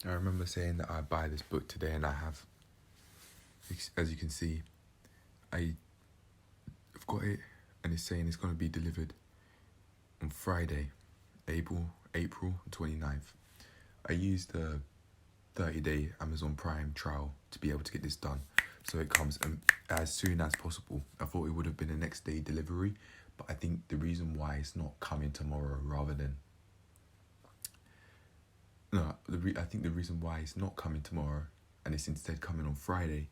I remember saying that I'd buy this book today, and I have. As you can see, I've got it, and it's saying it's going to be delivered on Friday, April 29th. I used the 30-day Amazon Prime trial to be able to get this done, so it comes as soon as possible. I thought it would have been a next day delivery, but I think the reason why it's not coming tomorrow rather than I think the reason why it's not coming tomorrow and it's instead coming on Friday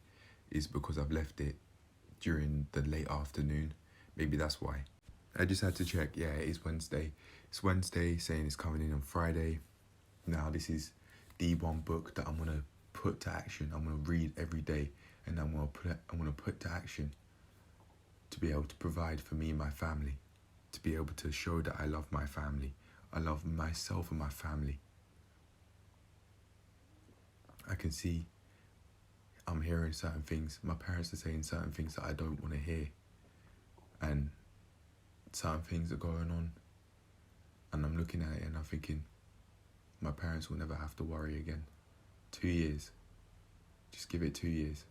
is because I've left it during the late afternoon. Maybe that's why. I just had to check. Yeah, it is Wednesday. It's Wednesday, saying it's coming in on Friday. Now this is the one book that I'm gonna put to action. I'm gonna read every day, and I'm gonna put to action to be able to provide for me and my family, to be able to show that I love my family, I love myself and my family. I can see I'm hearing certain things. My parents are saying certain things that I don't want to hear. And certain things are going on. And I'm looking at it and I'm thinking, my parents will never have to worry again. 2 years. Just give it 2 years.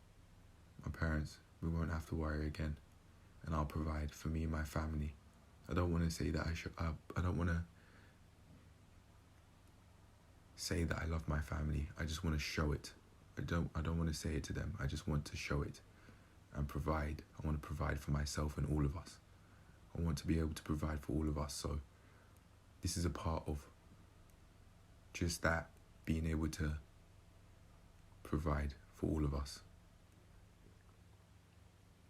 My parents, we won't have to worry again. And I'll provide for me and my family. I don't want to say that I don't want to say that I love my family. I just want to show it. I don't want to say it to them. I just want to show it and provide. I want to provide for myself and all of us. I want to be able to provide for all of us. So this is a part of just that, being able to provide for all of us.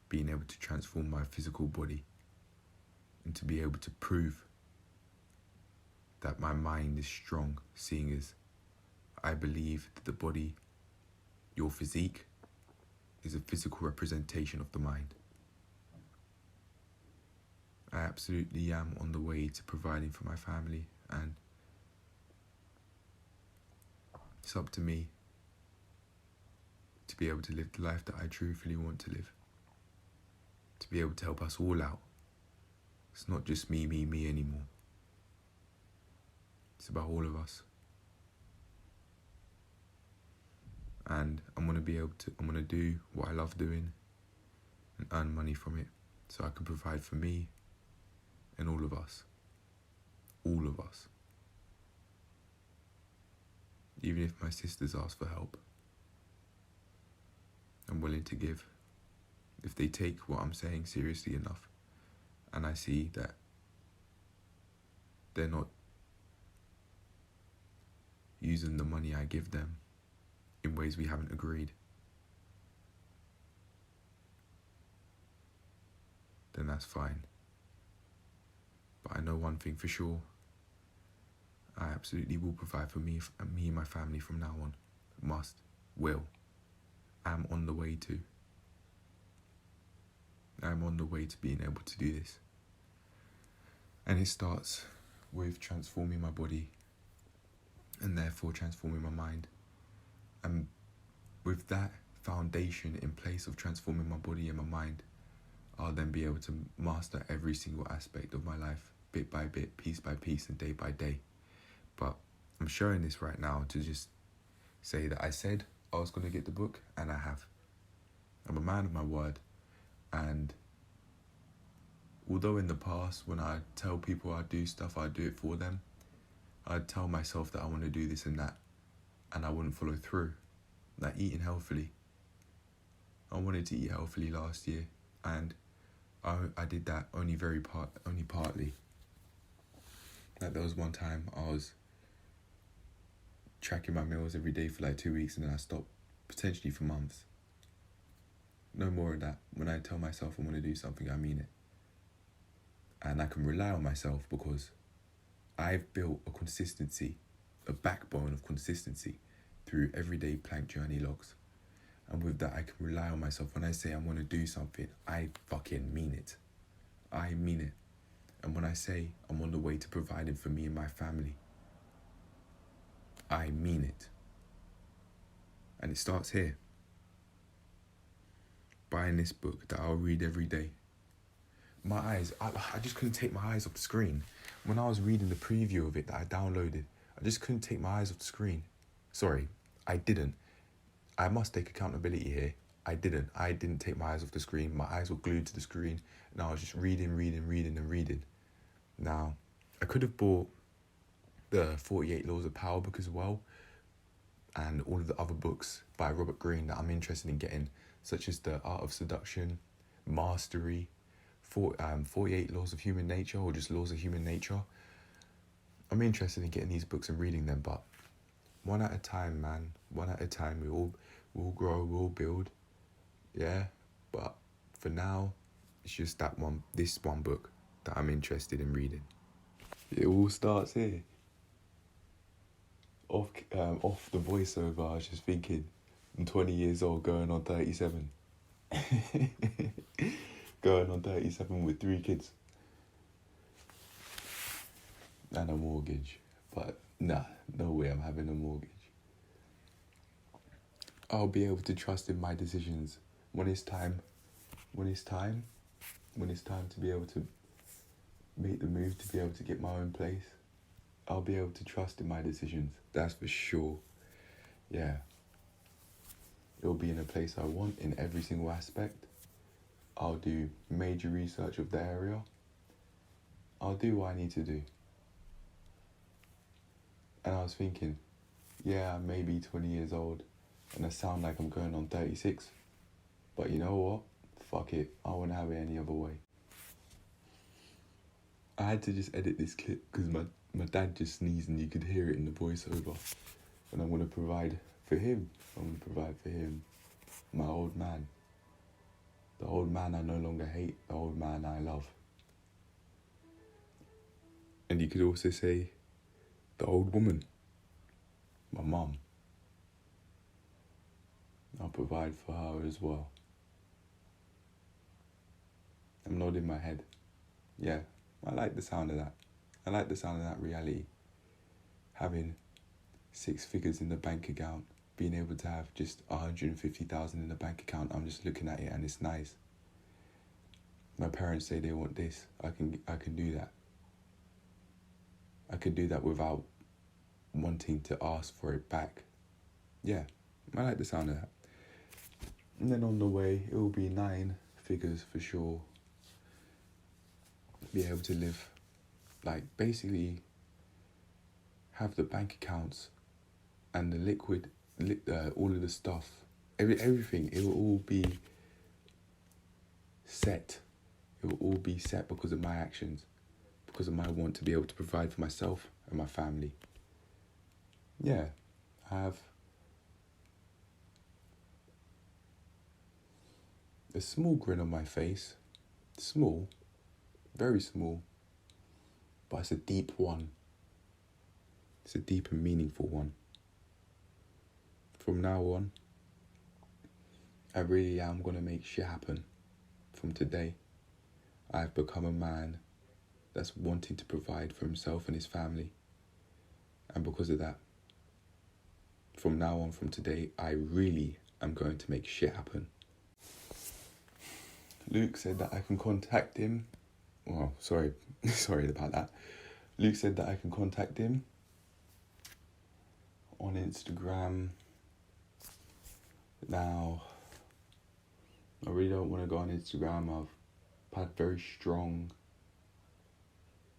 Being able to transform my physical body and to be able to prove that my mind is strong, seeing as I believe that the body, your physique, is a physical representation of the mind. I absolutely am on the way to providing for my family, and it's up to me to be able to live the life that I truthfully want to live. To be able to help us all out. It's not just me anymore. It's about all of us. And I'm going to do what I love doing and earn money from it so I can provide for me and all of us. All of us. Even if my sisters ask for help, I'm willing to give. If they take what I'm saying seriously enough and I see that they're not using the money I give them in ways we haven't agreed, then that's fine. But I know one thing for sure. I absolutely will provide for me and my family from now on. Must, will. I'm on the way to. I'm on the way to being able to do this. And it starts with transforming my body and therefore transforming my mind. And with that foundation in place of transforming my body and my mind, I'll then be able to master every single aspect of my life, bit by bit, piece by piece, and day by day. But I'm showing this right now to just say that I said I was going to get the book, and I have. I'm a man of my word. And although in the past, when I tell people I do stuff, I do it for them, I'd tell myself that I want to do this and that, and I wouldn't follow through. Like eating healthily. I wanted to eat healthily last year, and I did that only partly. Like there was one time I was tracking my meals every day for like 2 weeks, and then I stopped, potentially for months. No more of that. When I tell myself I want to do something, I mean it. And I can rely on myself because I've built a consistency, a backbone of consistency through everyday plank journey logs. And with that, I can rely on myself. When I say I want to do something, I fucking mean it. I mean it. And when I say I'm on the way to providing for me and my family, I mean it. And it starts here. Buying this book that I'll read every day. My eyes, I just couldn't take my eyes off the screen. When I was reading the preview of it that I downloaded, I just couldn't take my eyes off the screen. Sorry, I didn't. I must take accountability here. I didn't take my eyes off the screen. My eyes were glued to the screen, and I was just reading. Now, I could have bought the 48 Laws of Power book as well, and all of the other books by Robert Greene that I'm interested in getting, such as The Art of Seduction, Mastery, 48 Laws of Human Nature, or just Laws of Human Nature. I'm interested in getting these books and reading them, but one at a time, man. One at a time. We'll grow, we'll build. Yeah, but for now, it's just this one book that I'm interested in reading. It all starts here. Off the voiceover, I was just thinking, I'm 20 years old, going on 37. Going on 37 with 3 kids. And a mortgage. But nah, no way I'm having a mortgage. I'll be able to trust in my decisions when it's time to be able to make the move, to be able to get my own place. I'll be able to trust in my decisions, that's for sure. Yeah. It'll be in a place I want in every single aspect. I'll do major research of the area. I'll do what I need to do. And I was thinking, yeah, I may be 20 years old and I sound like I'm going on 36. But you know what? Fuck it. I won't have it any other way. I had to just edit this clip because my dad just sneezed and you could hear it in the voiceover. And I'm going to provide for him. My old man. The old man I no longer hate. The old man I love. And you could also say the old woman. My mum. I'll provide for her as well. I'm nodding my head. Yeah, I like the sound of that. I like the sound of that reality. Having 6 figures in the bank account, being able to have just 150,000 in the bank account, I'm just looking at it and it's nice. My parents say they want this. I can do that. I can do that without wanting to ask for it back. Yeah, I like the sound of that. And then on the way, it will be 9 figures for sure. Be able to live, like, basically have the bank accounts and the liquid, all of the stuff, everything, it will all be set. It will all be set because of my actions, because of my want to be able to provide for myself and my family. Yeah, I have a small grin on my face. Small, very small, but it's a deep one. It's a deep and meaningful one. From now on, I really am going to make shit happen. From today, I've become a man that's wanting to provide for himself and his family. And because of that, from now on, from today, I really am going to make shit happen. Luke said that I can contact him. Well, sorry about that. Luke said that I can contact him on Instagram. Now, I really don't want to go on Instagram. I've had very strong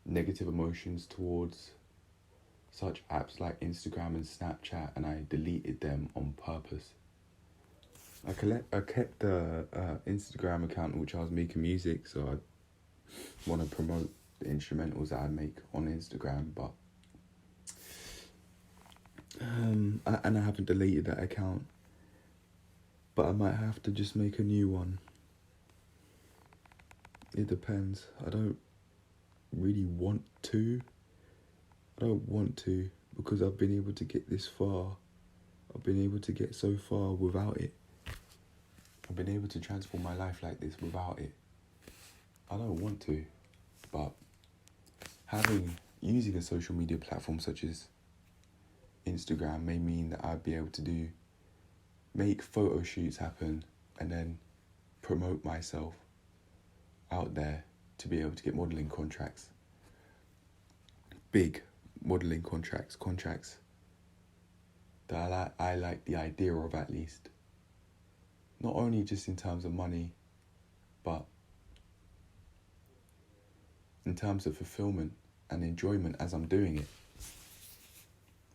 negative emotions towards such apps like Instagram and Snapchat, and I deleted them on purpose. I kept the Instagram account which I was making music, so I want to promote the instrumentals that I make on Instagram, but and I haven't deleted that account, but I might have to just make a new one. It depends. I don't really want to. I don't want to because I've been able to get this far. I've been able to get so far without it. I've been able to transform my life like this without it. I don't want to, but using a social media platform such as Instagram may mean that I'd be able to make photo shoots happen and then promote myself out there to be able to get modelling contracts. Big modelling contracts that I like the idea of, at least. Not only just in terms of money, but in terms of fulfillment and enjoyment as I'm doing it.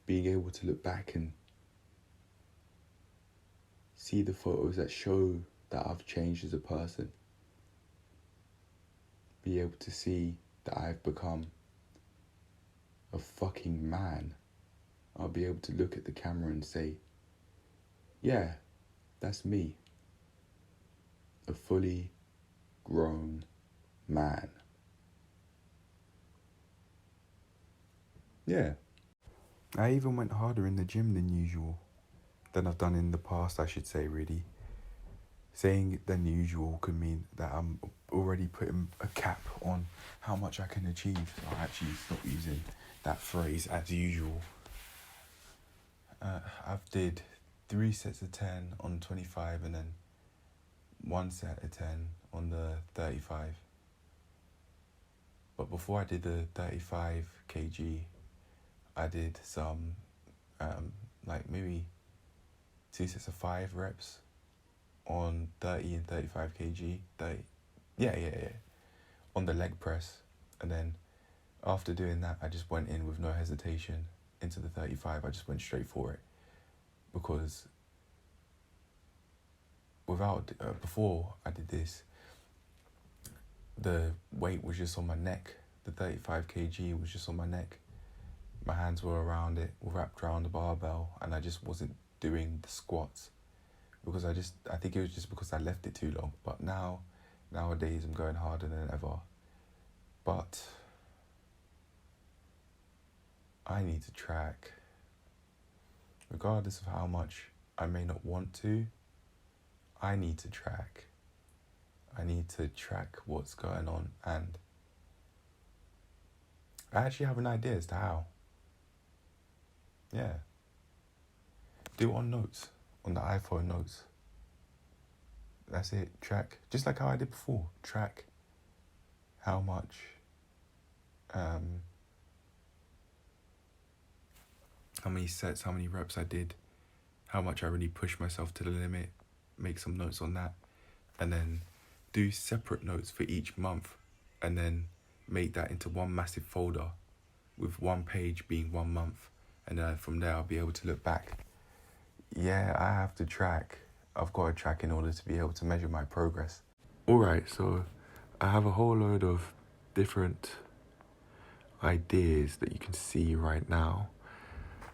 Being able to look back and see the photos that show that I've changed as a person. Be able to see that I've become a fucking man. I'll be able to look at the camera and say, yeah, that's me. A fully grown man. Yeah. I even went harder in the gym than usual. Than I've done in the past, I should say, really. Saying than usual could mean that I'm already putting a cap on how much I can achieve. So I actually stop using that phrase as usual. I've did 3 sets of 10 on 25 and then 1 set of 10 on the 35. But before I did the 35 kg, I did some, like maybe 2 sets of 5 reps on 30 and 35 kg. Yeah. On the leg press. And then after doing that, I just went in with no hesitation into the 35. I just went straight for it. Because before I did this, the weight was just on my neck. The 35 kg was just on my neck. My hands were around it, wrapped around the barbell, and I just wasn't doing the squats. Because I think it was just because I left it too long. But nowadays I'm going harder than ever. But I need to track. Regardless of how much I may not want to, I need to track. I need to track what's going on, and I actually have an idea as to how. Yeah. Do it on notes, on the iPhone notes. That's it. Track, just like how I did before. Track how much, how many sets, how many reps I did, how much I really pushed myself to the limit. Make some notes on that, and then do separate notes for each month, and then make that into one massive folder with one page being 1 month, and then from there I'll be able to look back. Yeah, I have to track. I've got to track in order to be able to measure my progress. Alright, so I have a whole load of different ideas that you can see right now,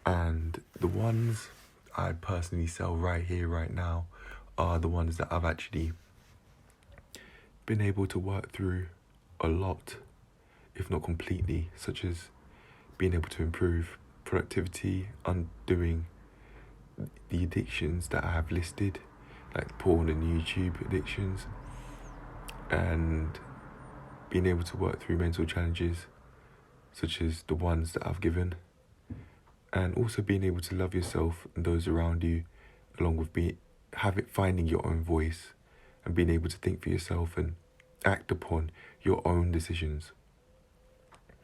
and the ones I personally sell right here, right now, are the ones that I've actually been able to work through a lot, if not completely, such as being able to improve productivity, undoing the addictions that I have listed, like porn and YouTube addictions, and being able to work through mental challenges, such as the ones that I've given, and also being able to love yourself and those around you, along with finding your own voice and being able to think for yourself and act upon your own decisions.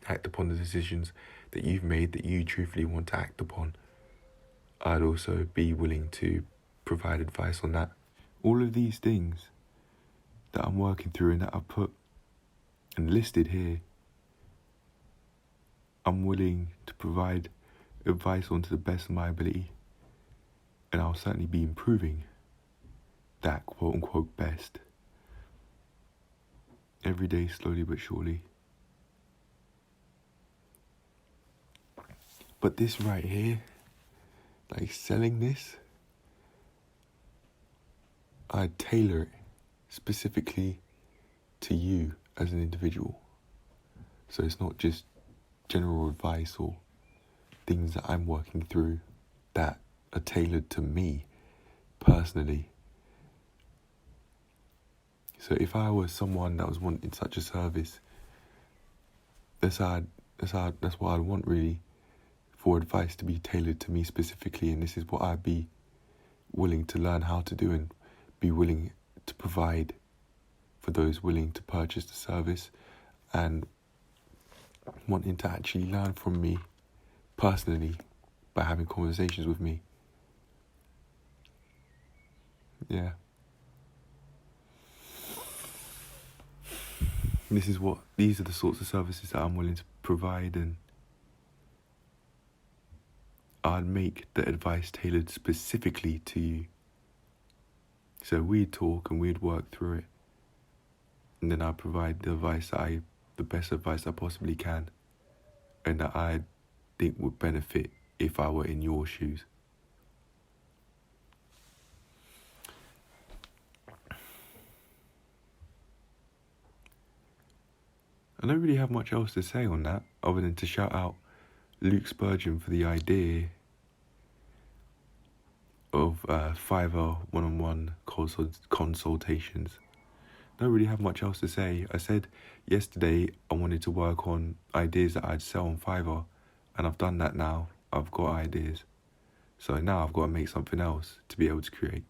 Act upon the decisions that you've made that you truthfully want to act upon. I'd also be willing to provide advice on that. All of these things that I'm working through and that I've put and listed here, I'm willing to provide advice on to the best of my ability, and I'll certainly be improving that quote-unquote best every day, slowly but surely. But this right here, like selling this, I tailor it specifically to you as an individual. So it's not just general advice or things that I'm working through that are tailored to me personally. So if I was someone that was wanting such a service, that's what I'd want really, for advice to be tailored to me specifically, and this is what I'd be willing to learn how to do and be willing to provide for those willing to purchase the service and wanting to actually learn from me personally by having conversations with me yeah. These are the sorts of services that I'm willing to provide, and I'd make the advice tailored specifically to you. So we'd talk and we'd work through it, and then I'd provide the best advice I possibly can, and that I think would benefit if I were in your shoes. I don't really have much else to say on that, other than to shout out Luke Spurgeon for the idea of Fiverr one-on-one consultations. Don't really have much else to say. I said yesterday I wanted to work on ideas that I'd sell on Fiverr, and I've done that now. I've got ideas. So now I've got to make something else to be able to create.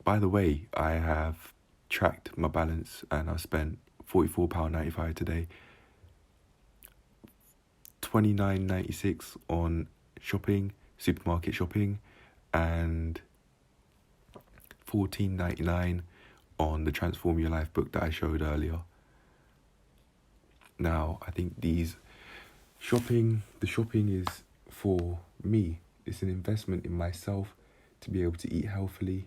By the way, I have tracked my balance and I've spent £44.95 today, £29.96 on shopping, supermarket shopping, and £14.99 on the Transform Your Life book that I showed earlier. Now, I think the shopping is for me. It's an investment in myself to be able to eat healthily.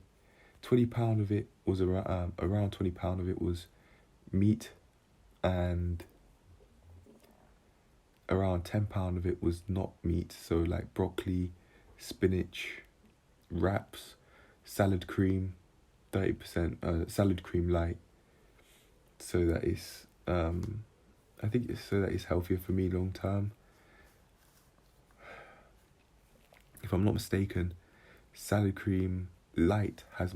£20 of it was around £20 of it was meat, and around £10 of it was not meat, so like broccoli, spinach, wraps, salad cream, 30% salad cream light, so that it's I think it's so that it's healthier for me long term. If I'm not mistaken, salad cream light has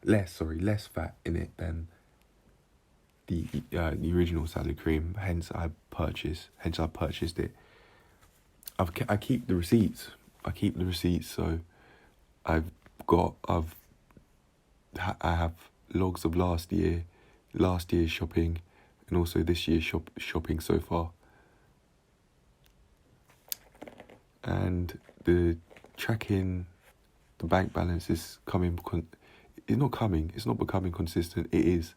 less fat in it than the original salad cream. Hence I purchased it. I keep the receipts. So I have logs of last year's shopping, and also this year's shopping so far. And the tracking the bank balance is it's not becoming consistent. It is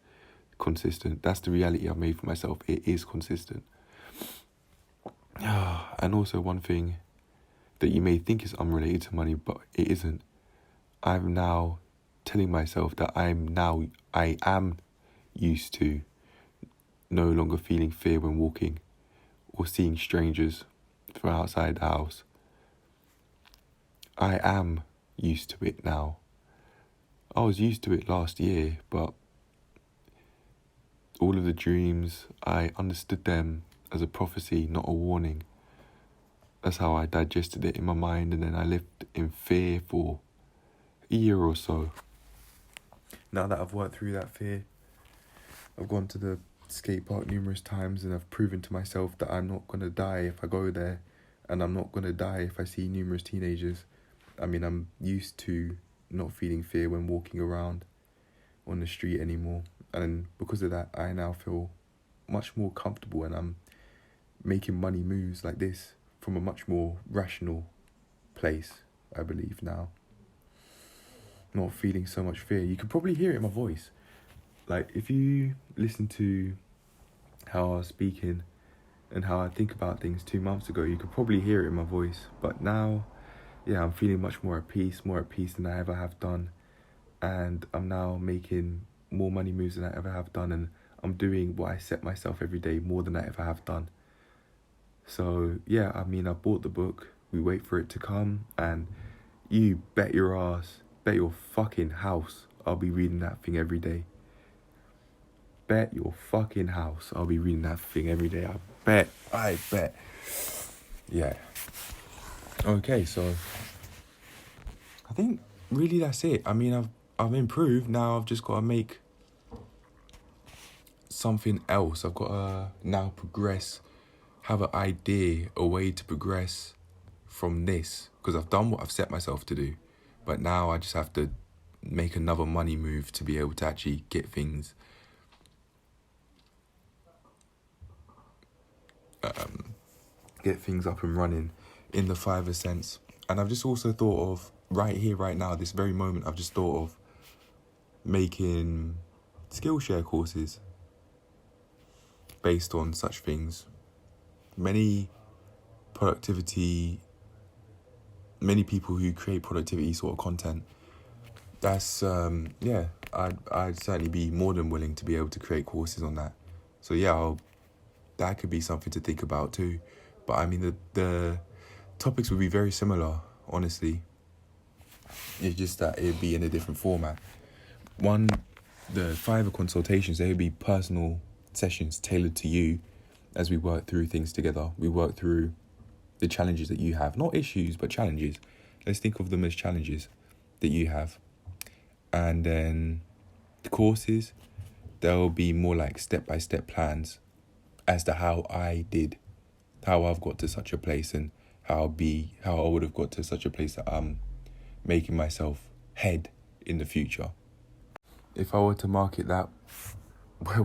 consistent. That's the reality I've made for myself. It is consistent. And also one thing that you may think is unrelated to money, but it isn't. I'm now telling myself that I am used to no longer feeling fear when walking or seeing strangers from outside the house. I am used to it now. I was used to it last year, but all of the dreams, I understood them as a prophecy, not a warning. That's how I digested it in my mind, and then I lived in fear for a year or so. Now that I've worked through that fear, I've gone to the skate park numerous times, and I've proven to myself that I'm not going to die if I go there, and I'm not going to die if I see numerous teenagers. I mean, I'm used to not feeling fear when walking around on the street anymore. And because of that, I now feel much more comfortable, and I'm making money moves like this from a much more rational place, I believe now. Not feeling so much fear. You can probably hear it in my voice. Like, if you listen to how I was speaking and how I think about things 2 months ago, you could probably hear it in my voice. But now, yeah, I'm feeling much more at peace than I ever have done. And I'm now making more money moves than I ever have done. And I'm doing what I set myself every day more than I ever have done. So, yeah, I mean, I bought the book. We wait for it to come. And you bet your fucking house I'll be reading that thing every day. Bet your fucking house I'll be reading that thing every day. I bet. Yeah. Okay, so I think really that's it. I mean, I've improved. Now I've just got to make something else. I've got to now progress, have an idea, a way to progress from this, because I've done what I've set myself to do. But now I just have to make another money move to be able to actually get things up and running in the Fiverr sense. And I've just also thought of, right here, right now, this very moment, I've just thought of making Skillshare courses based on such things. Many people who create productivity sort of content, that's, I'd certainly be more than willing to be able to create courses on that. So yeah, that could be something to think about too. But I mean, the topics would be very similar, honestly. It's just that it'd be in a different format. The Fiverr consultations, they would be personal sessions tailored to you as we work through things together. We work through the challenges that you have. Not issues, but challenges. Let's think of them as challenges that you have. And then the courses, they'll be more like step-by-step plans as to how I've got to such a place, and how I would have got to such a place that I'm making myself head in the future. If I were to market that,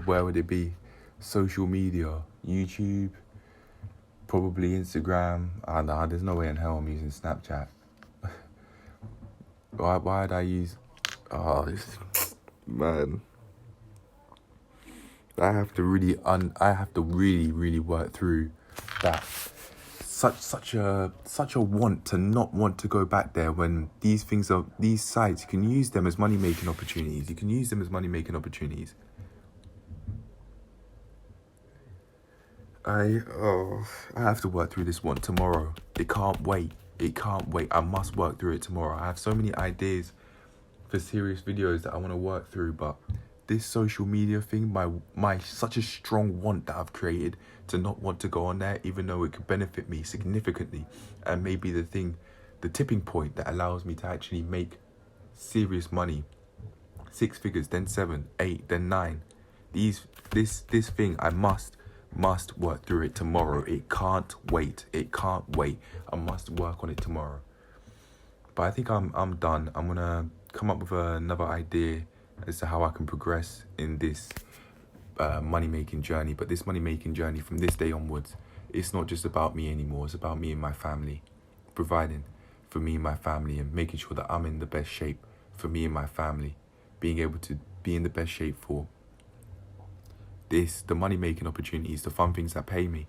where would it be? Social media, YouTube, probably Instagram. Nah, there's no way in hell I'm using Snapchat. Why'd I use... man. I have to really work through that. Such a want to not want to go back there when these sites, you can use them as money-making opportunities. I have to work through this one tomorrow. It can't wait. I must work through it tomorrow. I have so many ideas for serious videos that I want to work through, but this social media thing, my such a strong want that I've created to not want to go on there, even though it could benefit me significantly, and maybe the tipping point that allows me to actually make serious money, 6 figures, then 7, 8, then 9. This thing, I must work through it tomorrow. It can't wait. I must work on it tomorrow. But I think I'm done. I'm gonna come up with another idea as to how I can progress in this money-making journey. But this money-making journey from this day onwards, it's not just about me anymore. It's about me and my family, providing for me and my family, and making sure that I'm in the best shape for me and my family, being able to be in the best shape for the money-making opportunities, the fun things that pay me,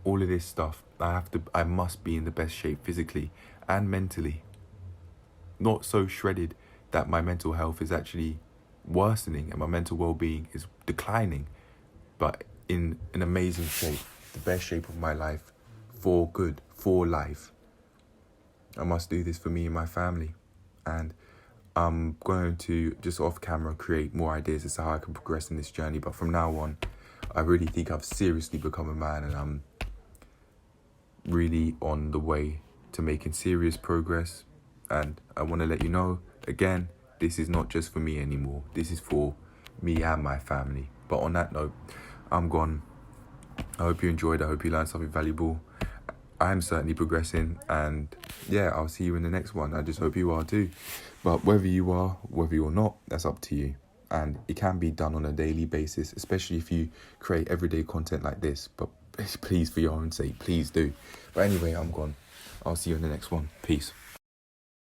all of this stuff. I must be in the best shape physically and mentally. Not so shredded that my mental health is actually worsening and my mental well-being is declining, but in an amazing shape, the best shape of my life, for good, for life. I must do this for me and my family, and I'm going to, just off camera, create more ideas as to how I can progress in this journey. But from now on, I really think I've seriously become a man, and I'm really on the way to making serious progress. And I want to let you know, again, this is not just for me anymore. This is for me and my family. But on that note, I'm gone. I hope you enjoyed. I hope you learned something valuable. I am certainly progressing, and yeah, I'll see you in the next one. I just hope you are too. But whether you are, whether you're not, that's up to you. And it can be done on a daily basis, especially if you create everyday content like this. But please, for your own sake, please do. But anyway, I'm gone. I'll see you in the next one. Peace.